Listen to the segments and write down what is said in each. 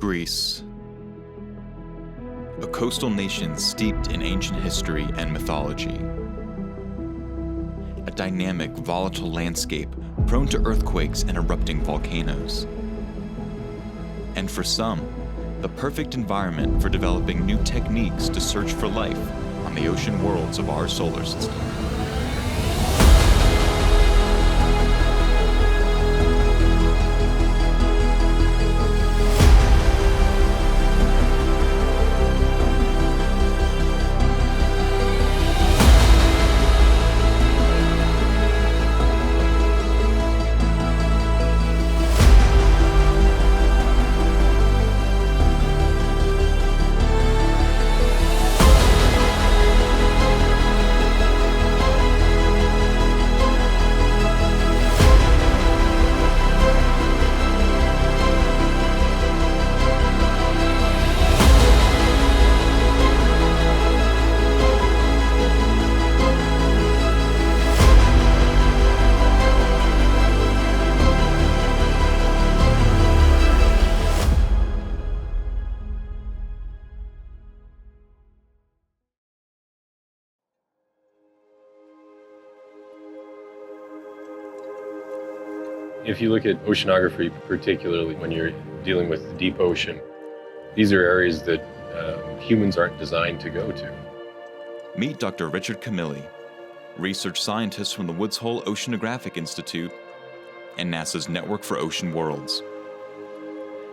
Greece. A coastal nation steeped in ancient history and mythology. A dynamic, volatile landscape prone to earthquakes and erupting volcanoes. And for some, the perfect environment for developing new techniques to search for life on the ocean worlds of our solar system. If you look at oceanography, particularly when you're dealing with the deep ocean, these are areas that humans aren't designed to go to. Meet Dr. Richard Camilli, research scientist from the Woods Hole Oceanographic Institute and NASA's Network for Ocean Worlds.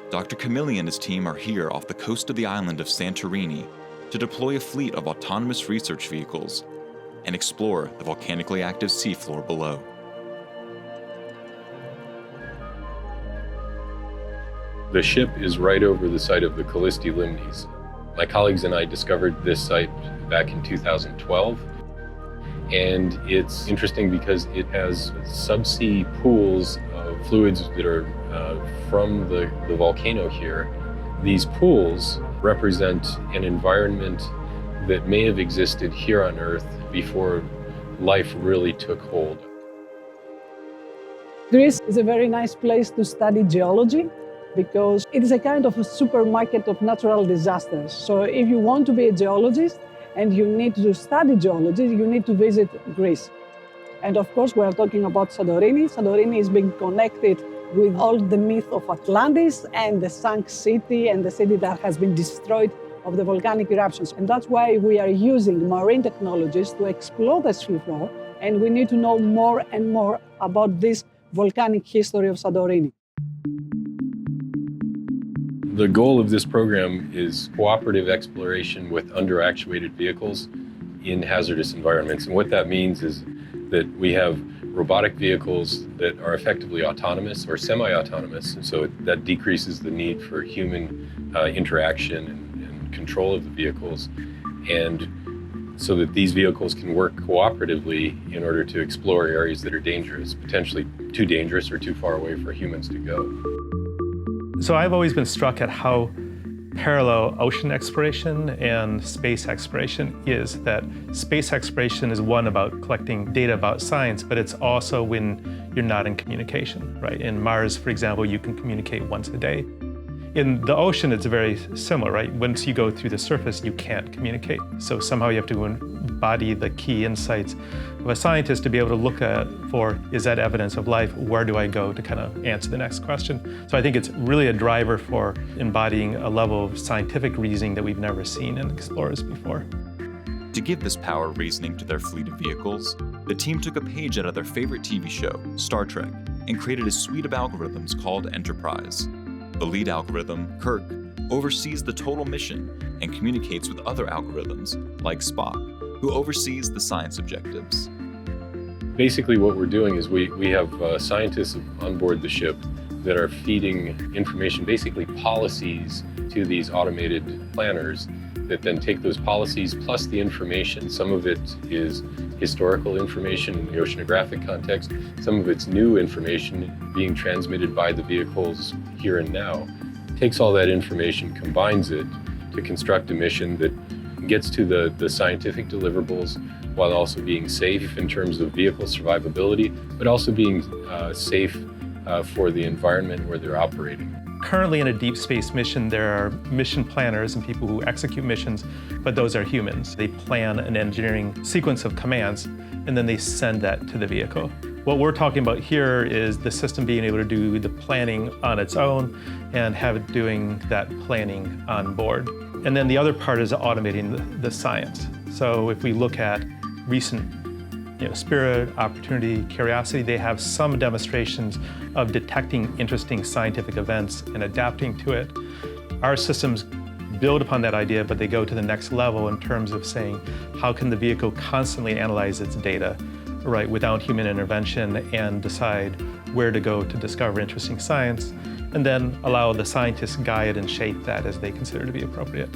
Dr. Camilli and his team are here off the coast of the island of Santorini to deploy a fleet of autonomous research vehicles and explore the volcanically active seafloor below. The ship is right over the site of the Callisti Limnes. My colleagues and I discovered this site back in 2012, and it's interesting because it has subsea pools of fluids that are from the volcano here. These pools represent an environment that may have existed here on Earth before life really took hold. Greece is a very nice place to study geology, because it is a kind of a supermarket of natural disasters. So if you want to be a geologist and you need to study geology, you need to visit Greece. And of course, we are talking about Santorini. Santorini is being connected with all the myth of Atlantis and the sunk city and the city that has been destroyed of the volcanic eruptions. And that's why we are using marine technologies to explore the seafloor, and we need to know more and more about this volcanic history of Santorini. The goal of this program is cooperative exploration with under-actuated vehicles in hazardous environments. And what that means is that we have robotic vehicles that are effectively autonomous or semi-autonomous. And so that decreases the need for human interaction and control of the vehicles. And so that these vehicles can work cooperatively in order to explore areas that are dangerous, potentially too dangerous or too far away for humans to go. So I've always been struck at how parallel ocean exploration and space exploration is. That space exploration is one about collecting data about science, but it's also when you're not in communication, right? In Mars, for example, you can communicate once a day. In the ocean, it's very similar, right? Once you go through the surface, you can't communicate. So somehow you have to embody the key insights of a scientist to be able to look for, is that evidence of life? Where do I go to kind of answer the next question? So I think it's really a driver for embodying a level of scientific reasoning that we've never seen in explorers before. To give this power of reasoning to their fleet of vehicles, the team took a page out of their favorite TV show, Star Trek, and created a suite of algorithms called Enterprise. The lead algorithm, Kirk, oversees the total mission and communicates with other algorithms, like Spock, who oversees the science objectives. Basically what we're doing is we have scientists on board the ship that are feeding information, basically policies, to these automated planners that then take those policies plus the information. Some of it is historical information in the oceanographic context. Some of it's new information being transmitted by the vehicles here and now. Takes all that information, combines it to construct a mission that gets to the scientific deliverables while also being safe in terms of vehicle survivability, but also being safe for the environment where they're operating. Currently in a deep space mission, there are mission planners and people who execute missions, but those are humans. They plan an engineering sequence of commands, and then they send that to the vehicle. What we're talking about here is the system being able to do the planning on its own and have it doing that planning on board. And then the other part is automating the science. So if we look at recent Spirit, Opportunity, Curiosity, they have some demonstrations of detecting interesting scientific events and adapting to it. Our systems build upon that idea, but they go to the next level in terms of saying, how can the vehicle constantly analyze its data, right, without human intervention and decide where to go to discover interesting science, and then allow the scientists guide and shape that as they consider to be appropriate.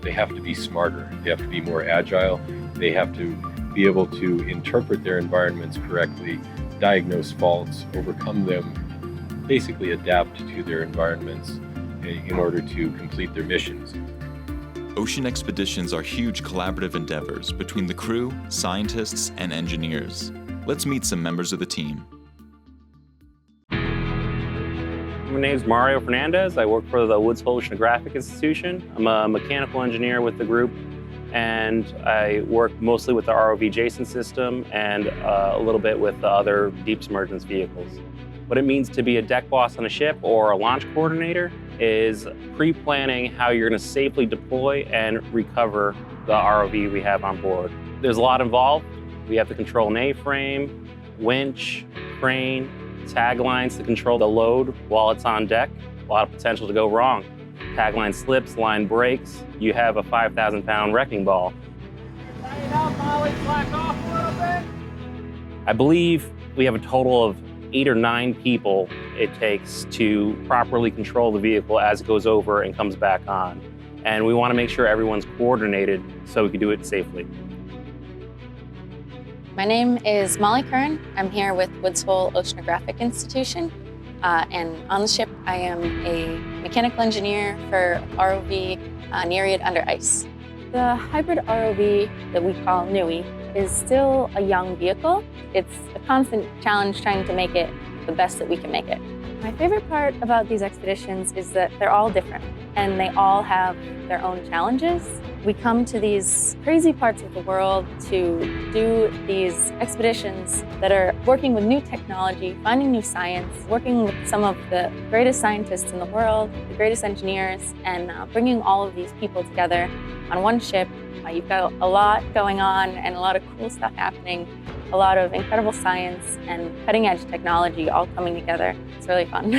They have to be smarter, they have to be more agile, they have to be able to interpret their environments correctly, diagnose faults, overcome them, basically adapt to their environments in order to complete their missions. Ocean expeditions are huge collaborative endeavors between the crew, scientists, and engineers. Let's meet some members of the team. My name is Mario Fernandez. I work for the Woods Hole Oceanographic Institution. I'm a mechanical engineer with the group, and I work mostly with the ROV Jason system and a little bit with the other deep submergence vehicles. What it means to be a deck boss on a ship or a launch coordinator is pre-planning how you're going to safely deploy and recover the ROV we have on board. There's a lot involved. We have to control an A-frame, winch, crane, taglines to control the load while it's on deck. A lot of potential to go wrong. Tagline slips, line breaks, you have a 5,000-pound wrecking ball. I believe we have a total of 8 or 9 people it takes to properly control the vehicle as it goes over and comes back on. And we want to make sure everyone's coordinated so we can do it safely. My name is Molly Kern. I'm here with Woods Hole Oceanographic Institution. And on the ship, I am a mechanical engineer for ROV Nereid Under Ice. The hybrid ROV that we call NUI is still a young vehicle. It's a constant challenge trying to make it the best that we can make it. My favorite part about these expeditions is that they're all different and they all have their own challenges. We come to these crazy parts of the world to do these expeditions that are working with new technology, finding new science, working with some of the greatest scientists in the world, the greatest engineers, and bringing all of these people together on one ship. You've got a lot going on and a lot of cool stuff happening, a lot of incredible science and cutting-edge technology all coming together. It's really fun.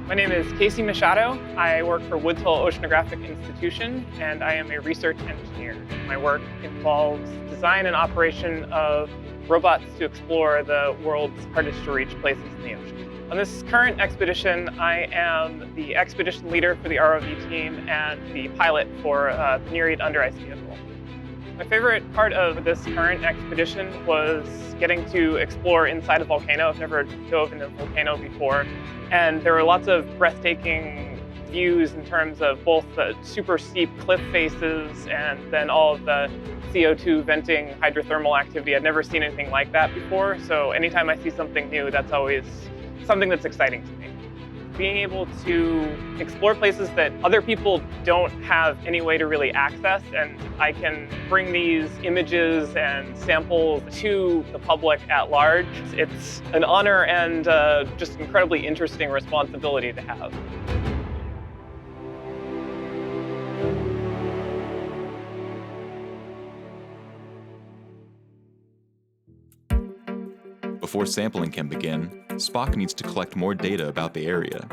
My name is Casey Machado. I work for Woods Hole Oceanographic Institution, and I am a research engineer. My work involves design and operation of robots to explore the world's hardest to reach places in the ocean. On this current expedition, I am the expedition leader for the ROV team and the pilot for the Nereid Under Ice vehicle. My favorite part of this current expedition was getting to explore inside a volcano. I've never dove into a volcano before. And there were lots of breathtaking views in terms of both the super steep cliff faces and then all of the CO2 venting hydrothermal activity. I'd never seen anything like that before. So anytime I see something new, that's always something that's exciting to me. Being able to explore places that other people don't have any way to really access, and I can bring these images and samples to the public at large. It's an honor and just an incredibly interesting responsibility to have. Before sampling can begin, Spock needs to collect more data about the area.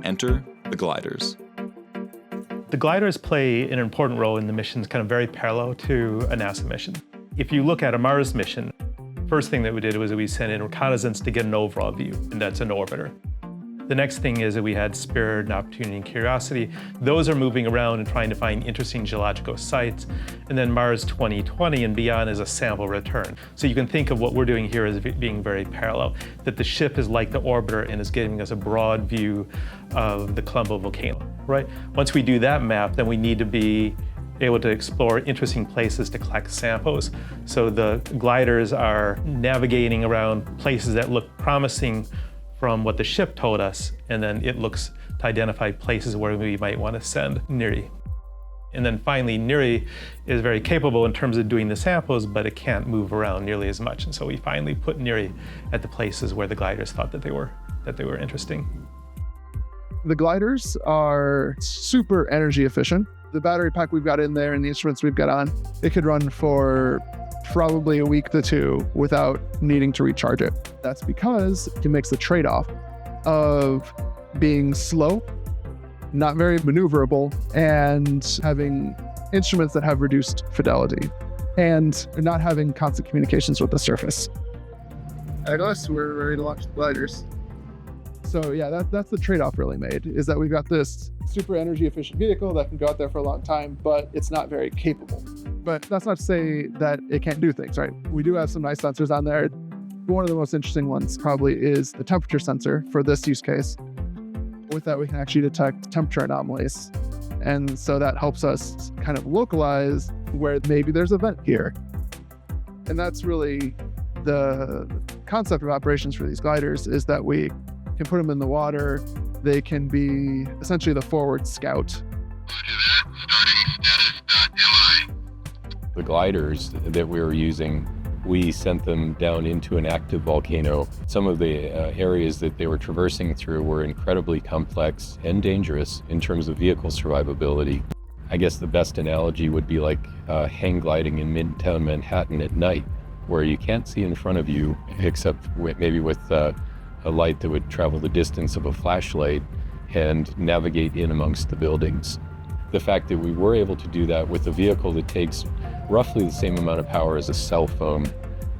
Enter the gliders. The gliders play an important role in the missions, kind of very parallel to a NASA mission. If you look at a Mars mission, first thing that we did was we sent in reconnaissance to get an overall view, and that's an orbiter. The next thing is that we had Spirit and Opportunity and Curiosity. Those are moving around and trying to find interesting geological sites. And then Mars 2020 and beyond is a sample return. So you can think of what we're doing here as being very parallel, that the ship is like the orbiter and is giving us a broad view of the Colombo volcano, right? Once we do that map, then we need to be able to explore interesting places to collect samples. So the gliders are navigating around places that look promising from what the ship told us, and then it looks to identify places where we might want to send NIRI. And then finally, NIRI is very capable in terms of doing the samples, but it can't move around nearly as much. And so we finally put NIRI at the places where the gliders thought that they were interesting. The gliders are super energy efficient. The battery pack we've got in there and the instruments we've got on, it could run for probably a week to 2 without needing to recharge it. That's because it makes the trade-off of being slow, not very maneuverable, and having instruments that have reduced fidelity, and not having constant communications with the surface. Douglas, we're ready to launch the gliders. So yeah, that's the trade-off really made, is that we've got this super energy efficient vehicle that can go out there for a long time, but it's not very capable. But that's not to say that it can't do things, right? We do have some nice sensors on there. One of the most interesting ones probably is the temperature sensor for this use case. With that, we can actually detect temperature anomalies. And so that helps us kind of localize where maybe there's a vent here. And that's really the concept of operations for these gliders, is that we can put them in the water. They can be essentially the forward scout. The gliders that we were using, we sent them down into an active volcano. Some of the areas that they were traversing through were incredibly complex and dangerous in terms of vehicle survivability. I guess the best analogy would be like hang gliding in Midtown Manhattan at night, where you can't see in front of you except maybe with a light that would travel the distance of a flashlight and navigate in amongst the buildings. The fact that we were able to do that with a vehicle that takes roughly the same amount of power as a cell phone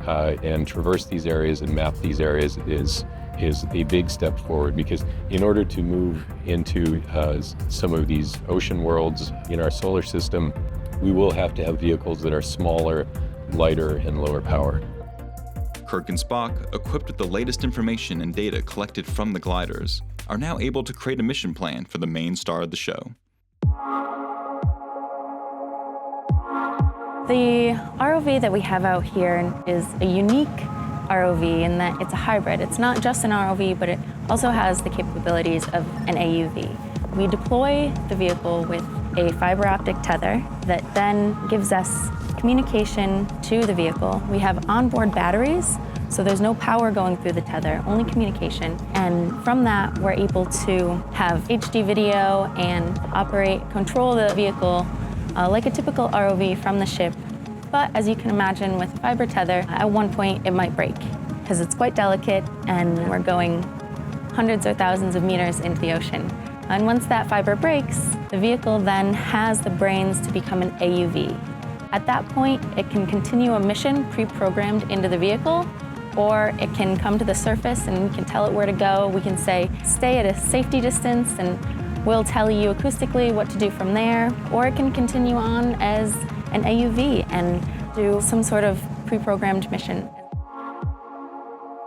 and traverse these areas and map these areas is a big step forward, because in order to move into some of these ocean worlds in our solar system, we will have to have vehicles that are smaller, lighter, and lower power. Kirk and Spock, equipped with the latest information and data collected from the gliders, are now able to create a mission plan for the main star of the show. The ROV that we have out here is a unique ROV in that it's a hybrid. It's not just an ROV, but it also has the capabilities of an AUV. We deploy the vehicle with a fiber optic tether that then gives us communication to the vehicle. We have onboard batteries, so there's no power going through the tether, only communication. And from that, we're able to have HD video and control the vehicle like a typical ROV from the ship. But as you can imagine, with fiber tether, at one point it might break because it's quite delicate and we're going hundreds or thousands of meters into the ocean. And once that fiber breaks, the vehicle then has the brains to become an AUV. At that point, it can continue a mission pre-programmed into the vehicle, or it can come to the surface and we can tell it where to go. We can say, stay at a safety distance, and we'll tell you acoustically what to do from there, or it can continue on as an AUV and do some sort of pre-programmed mission.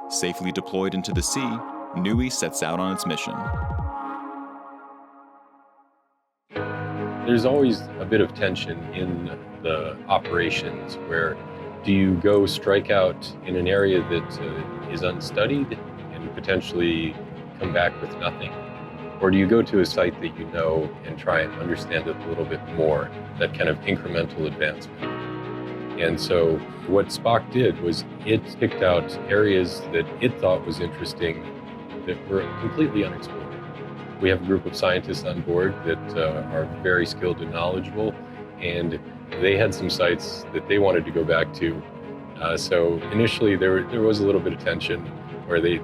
Safely deployed into the sea, NUI sets out on its mission. There's always a bit of tension in the operations where do you go strike out in an area that is unstudied and potentially come back with nothing? Or do you go to a site that you know and try and understand it a little bit more, that kind of incremental advancement? And so what Spock did was it picked out areas that it thought was interesting that were completely unexplored. We have a group of scientists on board that are very skilled and knowledgeable, and they had some sites that they wanted to go back to. So initially there was a little bit of tension where they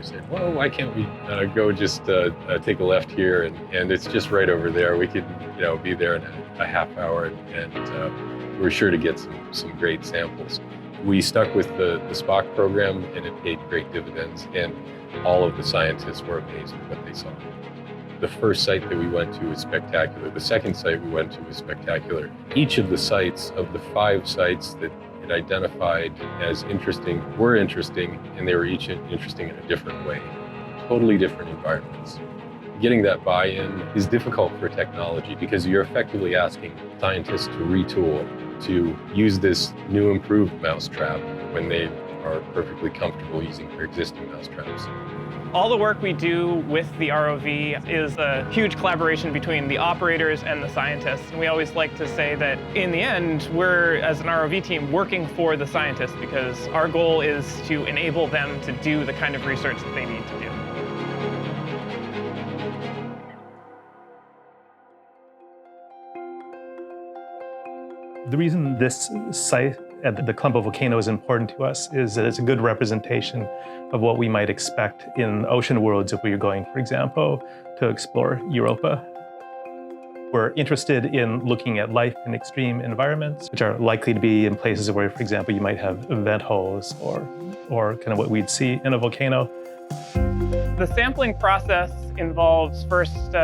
said, well, why can't we go just take a left here, and it's just right over there. We could be there in a half hour, and we're sure to get some great samples. We stuck with the Spock program, and it paid great dividends, and all of the scientists were amazed at what they saw. The first site that we went to was spectacular. The second site we went to was spectacular. Each of the sites, of the 5 sites that it identified as interesting, were interesting, and they were each interesting in a different way. Totally different environments. Getting that buy-in is difficult for technology because you're effectively asking scientists to retool, to use this new improved mousetrap when they are perfectly comfortable using their existing mousetraps. All the work we do with the ROV is a huge collaboration between the operators and the scientists. And we always like to say that in the end, we're, as an ROV team, working for the scientists because our goal is to enable them to do the kind of research that they need to do. The reason this site at the clump of volcano is important to us is that it's a good representation of what we might expect in ocean worlds if we were going, for example, to explore Europa. We're interested in looking at life in extreme environments, which are likely to be in places where, for example, you might have vent holes or kind of what we'd see in a volcano. The sampling process involves first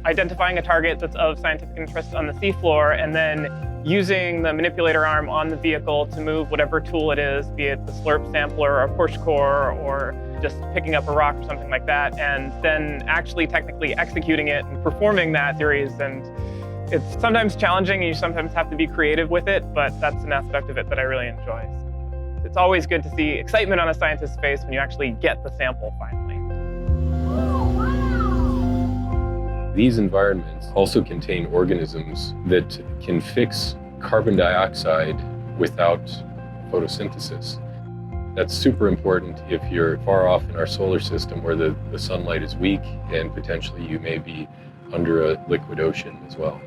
identifying a target that's of scientific interest on the seafloor, and then using the manipulator arm on the vehicle to move whatever tool it is, be it the slurp sampler or push core or just picking up a rock or something like that, and then actually technically executing it and performing that series. And it's sometimes challenging and you sometimes have to be creative with it, but that's an aspect of it that I really enjoy. It's always good to see excitement on a scientist's face when you actually get the sample finally. These environments also contain organisms that can fix carbon dioxide without photosynthesis. That's super important if you're far off in our solar system where the sunlight is weak and potentially you may be under a liquid ocean as well.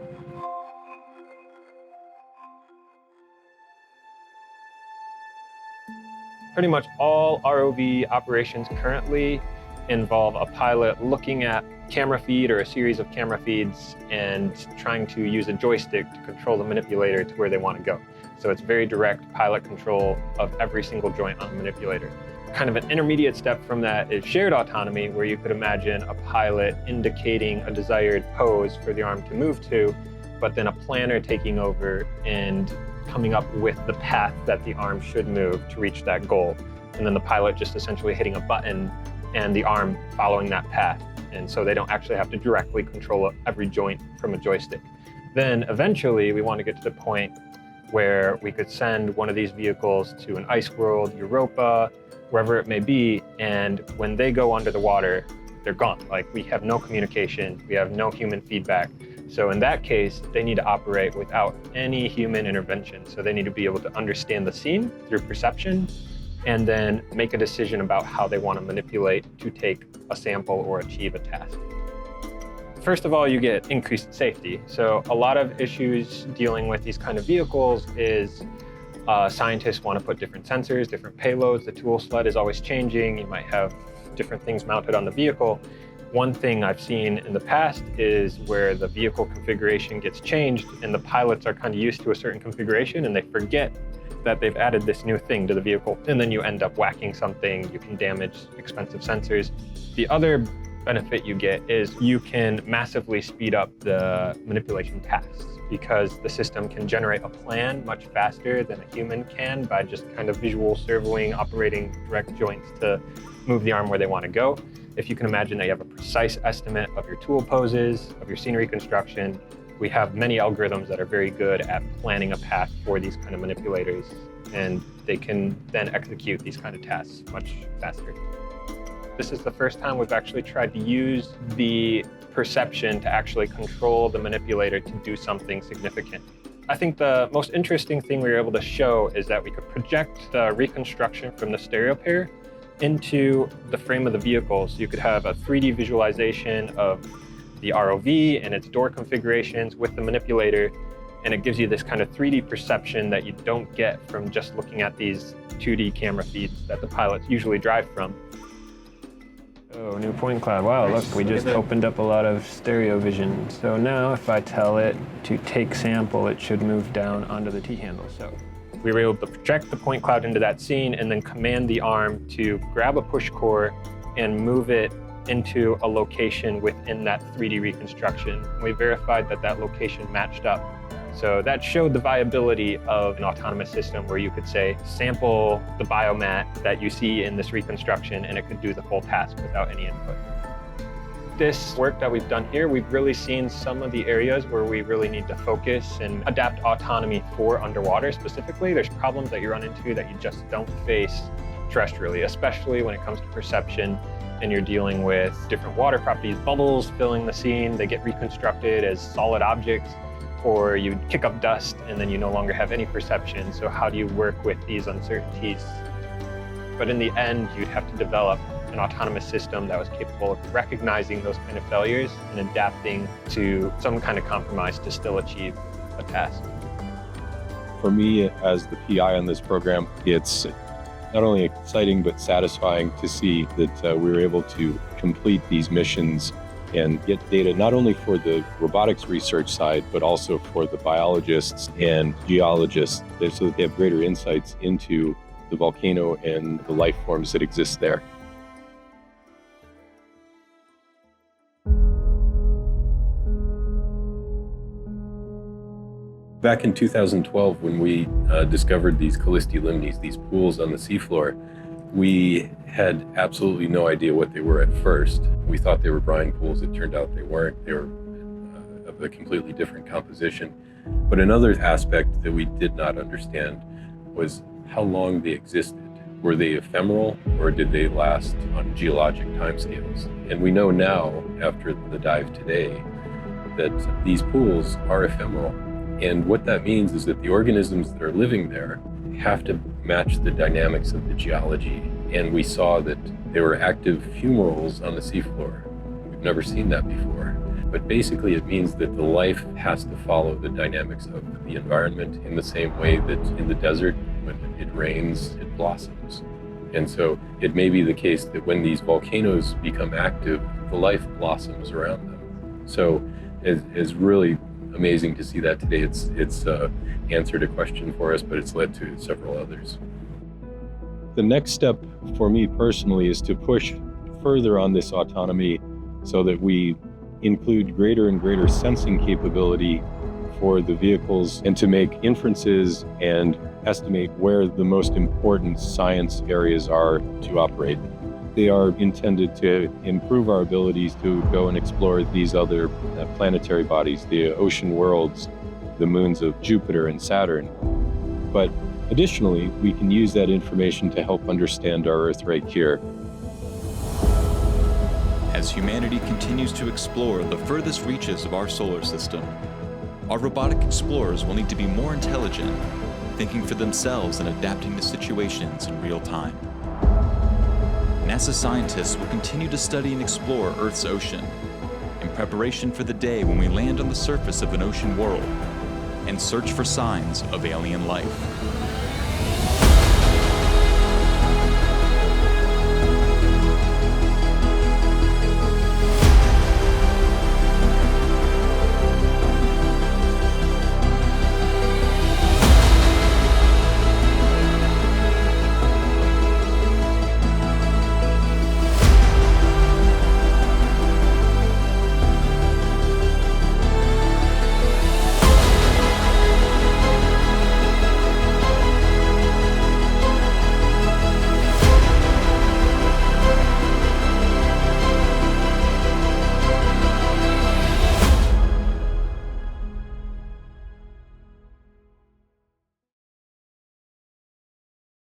Pretty much all ROV operations currently involve a pilot looking at camera feed or a series of camera feeds and trying to use a joystick to control the manipulator to where they want to go. So it's very direct pilot control of every single joint on the manipulator. Kind of an intermediate step from that is shared autonomy, where you could imagine a pilot indicating a desired pose for the arm to move to, but then a planner taking over and coming up with the path that the arm should move to reach that goal. And then the pilot just essentially hitting a button and the arm following that path. And so they don't actually have to directly control every joint from a joystick. Then eventually we want to get to the point where we could send one of these vehicles to an ice world, Europa, wherever it may be, and when they go under the water, they're gone. Like, we have no communication, we have no human feedback. So in that case, they need to operate without any human intervention. So they need to be able to understand the scene through perception, and then make a decision about how they want to manipulate to take a sample or achieve a task. First of all, you get increased safety. So a lot of issues dealing with these kind of vehicles is scientists want to put different sensors, different payloads. The tool sled is always changing. You might have different things mounted on the vehicle. One thing I've seen in the past is where the vehicle configuration gets changed and the pilots are kind of used to a certain configuration and they forget that they've added this new thing to the vehicle. And then you end up whacking something, you can damage expensive sensors. The other benefit you get is you can massively speed up the manipulation tasks because the system can generate a plan much faster than a human can by just kind of visual servoing, operating direct joints to move the arm where they want to go. If you can imagine that you have a precise estimate of your tool poses, of your scenery construction, we have many algorithms that are very good at planning a path for these kind of manipulators, and they can then execute these kind of tasks much faster. This is the first time we've actually tried to use the perception to actually control the manipulator to do something significant. I think the most interesting thing we were able to show is that we could project the reconstruction from the stereo pair into the frame of the vehicle. So you could have a 3D visualization of the ROV and its door configurations with the manipulator, and it gives you this kind of 3D perception that you don't get from just looking at these 2D camera feeds that the pilots usually drive from. Oh, new point cloud. Wow, look, we just opened up a lot of stereo vision. So now if I tell it to take sample, it should move down onto the T-handle. So we were able to project the point cloud into that scene and then command the arm to grab a push core and move it into a location within that 3D reconstruction. We verified that that location matched up. So that showed the viability of an autonomous system where you could say, sample the biomat that you see in this reconstruction and it could do the full task without any input. this work that we've done here, we've really seen some of the areas where we really need to focus and adapt autonomy for underwater specifically. There's problems that you run into that you just don't face terrestrially, especially when it comes to perception and you're dealing with different water properties, bubbles filling the scene, they get reconstructed as solid objects, or you kick up dust and then you no longer have any perception. So how do you work with these uncertainties? But in the end, you'd have to develop an autonomous system that was capable of recognizing those kind of failures and adapting to some kind of compromise to still achieve a task. For me, as the PI on this program, it's not only exciting but satisfying to see that we were able to complete these missions and get data not only for the robotics research side, but also for the biologists and geologists, so that they have greater insights into the volcano and the life forms that exist there. Back in 2012, when we discovered these Callisti limnes, these pools on the seafloor, we had absolutely no idea what they were at first. We thought they were brine pools. It turned out they weren't. They were of a completely different composition. But another aspect that we did not understand was how long they existed. Were they ephemeral, or did they last on geologic timescales? And we know now, after the dive today, that these pools are ephemeral. And what that means is that the organisms that are living there have to match the dynamics of the geology. And we saw that there were active fumaroles on the seafloor. We've never seen that before. But basically it means that the life has to follow the dynamics of the environment in the same way that in the desert, when it rains, it blossoms. And so it may be the case that when these volcanoes become active, the life blossoms around them. So it's really amazing to see that today. It's answered a question for us, but it's led to several others. The next step for me personally is to push further on this autonomy so that we include greater and greater sensing capability for the vehicles and to make inferences and estimate where the most important science areas are to operate. They are intended to improve our abilities to go and explore these other planetary bodies, the ocean worlds, the moons of Jupiter and Saturn. But additionally, we can use that information to help understand our Earth right here. As humanity continues to explore the furthest reaches of our solar system, our robotic explorers will need to be more intelligent, thinking for themselves and adapting to situations in real time. NASA scientists will continue to study and explore Earth's ocean in preparation for the day when we land on the surface of an ocean world and search for signs of alien life.